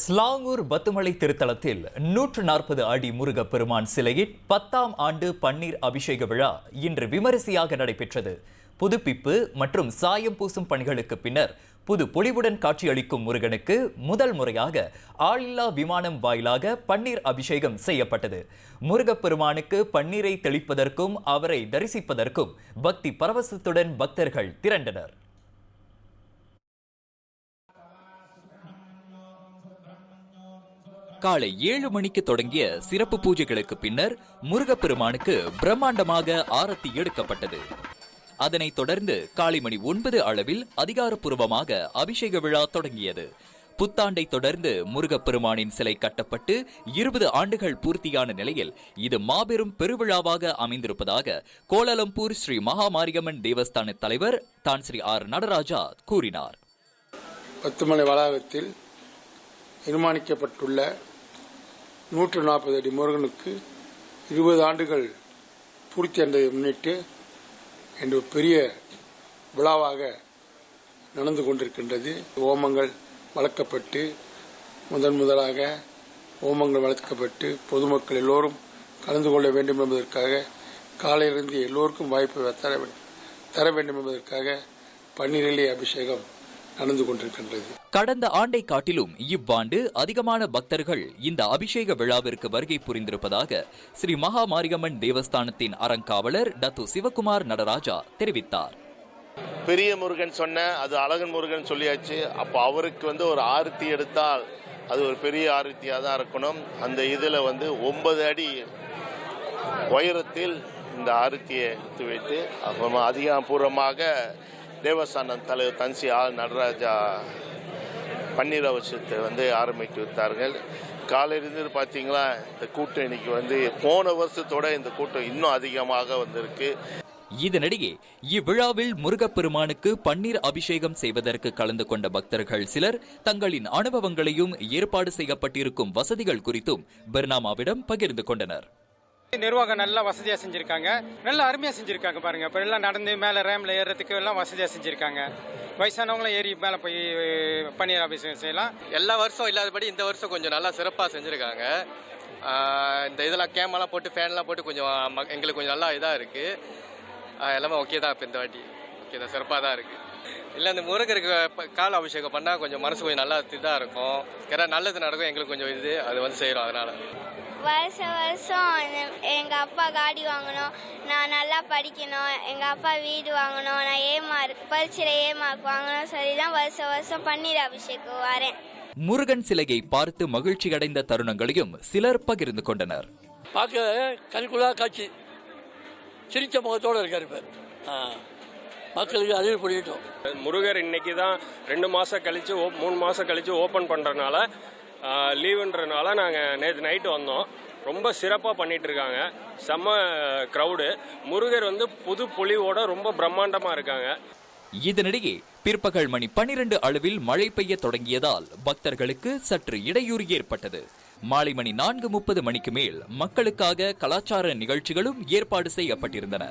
ஸ்லாங்கூர் பத்துமலை திருத்தலத்தில் 140 அடி முருகப்பெருமான் சிலையின் 10ஆம் ஆண்டு பன்னீர் அபிஷேக விழா இன்று விமரிசையாக நடைபெற்றது. புதுப்பிப்பு மற்றும் சாயம் பூசும் பணிகளுக்கு பின்னர் புது பொலிவுடன் காட்சியளிக்கும் முருகனுக்கு முதல் முறையாக ஆளில்லா விமானம் வாயிலாக பன்னீர் அபிஷேகம் செய்யப்பட்டது. முருகப்பெருமானுக்கு பன்னீரை தெளிப்பதற்கும் அவரை தரிசிப்பதற்கும் பக்தி பரவசத்துடன் பக்தர்கள் திரண்டனர். காலை 7 மணிக்கு தொடங்கிய சிறப்பு பூஜைகளுக்கு பின்னர் முருகப்பெருமானுக்கு பிரம்மாண்டமாக ஆரத்தி எடுக்கப்பட்டது. அதனைத் தொடர்ந்து காலை மணி 9 அளவில் அதிகாரப்பூர்வமாக அபிஷேக விழா தொடங்கியது. புத்தாண்டை தொடர்ந்து முருகப்பெருமானின் சிலை கட்டப்பட்டு 20 ஆண்டுகள் பூர்த்தியான நிலையில் இது மாபெரும் பெருவிழாவாக அமைந்திருப்பதாக கோலாலம்பூர் ஸ்ரீ மகாமாரியம்மன் தேவஸ்தான தலைவர் தான் ஸ்ரீ ஆர் நடராஜா கூறினார். பத்துமலை வளாகத்தில் நிர்மாணிக்கப்பட்டுள்ள 140 அடி முருகனுக்கு 20 ஆண்டுகள் பூர்த்தி அடைந்ததை முன்னிட்டு இன்று பெரிய விழாவாக நடந்து கொண்டிருக்கின்றது. ஓமங்கள் வளர்க்கப்பட்டு முதலாக ஓமங்கள் வளர்க்கப்பட்டு பொதுமக்கள் எல்லோரும் கலந்து கொள்ள வேண்டும் என்பதற்காக காலையிலிருந்து எல்லோருக்கும் வாய்ப்பு தர வேண்டும் என்பதற்காக பன்னீரிலே அபிஷேகம் நடந்து கொண்டிருக்கின்றது. கடந்த ஆண்டை காட்டிலும் இவ்வாண்டு அதிகமான பக்தர்கள் இந்த அபிஷேக விழாவிற்கு வருகை புரிந்திருப்பதாக ஸ்ரீ மகாமாரியம்மன் தேவஸ்தானத்தின் அறங்காவலர் டத்து சிவகுமார் நடராஜா தெரிவித்தார். பெரிய முருகன் சொன்ன அது அழகன் முருகன் சொல்லியாச்சு. அப்போ அவருக்கு ஒரு ஆரத்தி எடுத்தால் அது ஒரு பெரிய ஆரத்தியாக தான் இருக்கணும். அந்த இதில் 9 அடி உயரத்தில் இந்த ஆரத்தியை எடுத்து வைத்து அப்புறமா அதிகாரப்பூர்வமாக தேவஸ்தானம் தலைவர் தான் ஸ்ரீ ஆர் நடராஜா பன்னீர் அபிஷேகத்தை ஆரம்பித்து வைத்தார்கள். காலையிலிருந்து பார்த்தீங்களா இந்த கூட்டம் இன்னைக்கு போன வருஷத்தோட இந்த கூட்டம் இன்னும் அதிகமாக வந்திருக்கு. இதனிடையே இவ்விழாவில் முருகப்பெருமானுக்கு பன்னீர் அபிஷேகம் செய்வதற்கு கலந்து கொண்ட பக்தர்கள் சிலர் தங்களின் அனுபவங்களையும் ஏற்பாடு செய்யப்பட்டிருக்கும் வசதிகள் குறித்தும் பர்னாமாவிடம் பகிர்ந்து கொண்டனர். நிர்வாகம் நல்லா வசதியா செஞ்சிருக்காங்க, நல்லா அருமையா செஞ்சிருக்காங்க. பாருங்க, இப்ப எல்லாம் நடந்து மேல ரேம்ல ஏறதுக்கு எல்லாம் வசதியா செஞ்சிருக்காங்க. வயசானவங்களும் ஏறி மேல போய் பன்னீர் அபிஷேகம் செய்யலாம். எல்லா வருஷம் இல்லாதபடி இந்த வருஷம் கொஞ்சம் நல்லா சிறப்பா செஞ்சிருக்காங்க. இந்த இதெல்லாம் கேமெல்லாம் போட்டு ஃபேன்லாம் போட்டு கொஞ்சம் எங்களுக்கு கொஞ்சம் நல்லா இதா இருக்கு. எல்லாமே ஓகே தான். இப்போ இந்த வாட்டி ஓகே தான், சிறப்பாக தான் இருக்கு. இல்லை இந்த முருகருக்கு கால அபிஷேகம் பண்ணால் கொஞ்சம் மனசு கொஞ்சம் நல்லா இதாக இருக்கும். ஏன்னா நல்லது நடக்கும், எங்களுக்கு கொஞ்சம் அது செய்கிறோம். அதனால வருஷம் எங்கள் அப்பா காடி வாங்கணும், நான் நல்லா படிக்கணும், எங்கள் அப்பா வீடு வாங்கணும், நான் பரீட்சையில் ஏமார்க் வாங்கணும் சொல்லி தான் வருஷம் பன்னீர் அபிஷேகம் வரேன். முருகன் சிலையை பார்த்து மகிழ்ச்சி அடைந்த தருணங்களையும் சிலர் பகிர்ந்து கொண்டனர். பார்க்க கண்குள்ளா காட்சி, சிரிச்ச முகத்தோடு இருக்காரு. மக்களுக்கு அறிவு பண்ணிட்டோம். முருகர் இன்னைக்கு தான் 2 மாதம் கழிச்சு 3 மாதம் கழிச்சு ஓப்பன் பண்ணுறதுனால லீவுன்றனால நாங்கள் நேற்று நைட்டு வந்தோம். ரொம்ப சிறப்பாக பண்ணிட்டு இருக்காங்க. செம்ம க்ரௌடு. முருகர் புது பொலிவோட ரொம்ப பிரம்மாண்டமாக இருக்காங்க. இதனிடையே பிற்பகல் மணி 12 அளவில் மழை பெய்ய தொடங்கியதால் பக்தர்களுக்கு சற்று இடையூறு ஏற்பட்டது. மாலை மணி 4:30 மணிக்கு மேல் மக்களுக்காக கலாச்சார நிகழ்ச்சிகளும் ஏற்பாடு செய்யப்பட்டிருந்தன.